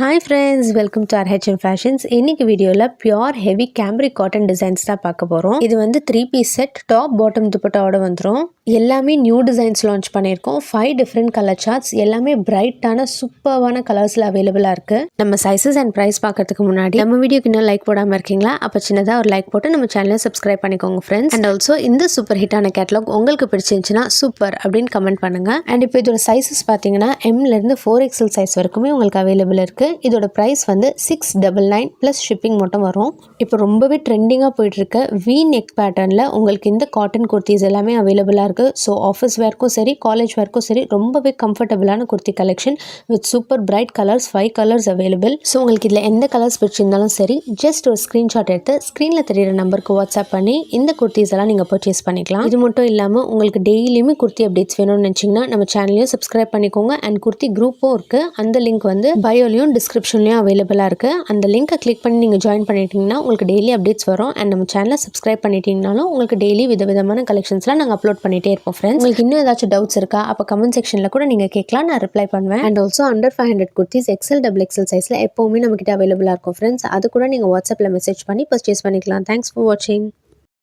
Hi friends, welcome to RHM Fashions. இன்னைக்கு வீடியோல pure heavy cambric cotton designs தான் பார்க்க போறோம். இது வந்து 3 பீஸ் செட் டாப் பாட்டம் துப்பட்டாவோட வந்துரும். எல்லாமே நியூ டிசைன்ஸ் லான்ச் பண்ணியிருக்கோம். 5 டிஃப்ரெண்ட் கலர் சார்ட்ஸ் எல்லாமே பிரைட்டான சூப்பர்வான கலர்ஸ்ல அவைலபிளா இருக்கு. நம்ம சைஸஸ் அண்ட் பிரைஸ் பார்க்கறதுக்கு முன்னாடி நம்ம வீடியோக்கு இன்னும் லைக் போடாம இருக்கீங்களா? அப்ப சின்னதா ஒரு லைக் போட்டு நம்ம சேனலை சப்ஸ்கிரைப் பண்ணிக்கோங்க ஃப்ரெண்ட்ஸ். அண்ட் ஆல்சோ இந்த சூப்பர் ஹிட்டான கேட்டலாக் உங்களுக்கு பிடிச்சிருந்துச்சுன்னா சூப்பர் அப்படின்னு கமெண்ட் பண்ணுங்க. அண்ட் இப்போ இதோட சைஸஸ் பார்த்தீங்கன்னா எம்ல இருந்து 4XL சைஸ் வரைக்குமே உங்களுக்கு அவைலபிள் இருக்கு. இதோட பிரைஸ் வந்து 699 பிளஸ் ஷிப்பிங் மட்டும் வரும். இப்போ ரொம்பவே ட்ரெண்டிங்காக போயிட்டு இருக்க வி நெக் பேட்டர்னில் உங்களுக்கு இந்த காட்டன் குர்த்திஸ் எல்லாமே அவைலபிளாக இருக்குது. ஸோ ஆஃபீஸ் வேர்க்கும் சரி காலேஜ் வேர்க்கும் சரி ரொம்பவே கம்ஃபர்டபுளான kurti collection with super bright colours 5 colours available. So உங்களுக்கு இதில் எந்த கலர்ஸ் பிடிச்சிருந்தாலும் சரி ஜஸ்ட் ஒரு ஸ்க்ரீன்ஷாட் எடுத்து ஸ்க்ரீனில் தெரியிற நம்பருக்கு வாட்ஸ்அப் பண்ணி இந்த குர்த்திஸ் எல்லாம் நீங்கள் பர்ச்சேஸ் பண்ணிக்கலாம். இது மட்டும் இல்லாமல் உங்களுக்கு டெய்லியுமே குர்த்தி அப்டேட்ஸ் வேணும்னு நினச்சிங்கன்னா நம்ம சேனலையும் சப்ஸ்கிரைப் பண்ணிக்கோங்க. அண்ட் குர்த்தி குரூப்பும் இருக்குது. அந்த லிங்க் வந்து பயோலையும் டிஸ்கிரிப்ஷன்லையும் அவைலபிளாக இருக்குது. அந்த லிங்கை கிளிக் பண்ணி நீங்கள் ஜாயின் பண்ணிட்டீங்கன்னா உங்களுக்கு டெய்லி அப்டேட்ஸ் வரும். அண்ட் நம்ம சேனலை சப்ஸ்கிரைப் பண்ணிட்டீங்கனாலும் உங்களுக்கு டெய்லி விதவிதமான கலெக்ஷன்ஸ்லாம் நாங்கள் அப்லோட் பண்ணிகிட்டே இருப்போம் ஃப்ரெண்ட்ஸ். உங்களுக்கு இன்னும் ஏதாச்சும் டவுட்ஸ் இருக்கா? அப்போ கமெண்ட் செக்ஷனில் கூட நீங்கள் கேட்கலாம், நான் ரிப்ளை பண்ணுவேன். And also under 500 kurtis XL XXL சைஸில் எப்போவுமே நம்மகிட்ட அவைலபிளாக இருக்கும் ஃப்ரெண்ட்ஸ். அது கூட நீங்கள் வாட்ஸ்அப்பில் மெசேஜ் பண்ணி பர்ச்சேஸ் பண்ணிக்கலாம். தேங்க்ஸ் ஃபார் வாட்சிங்.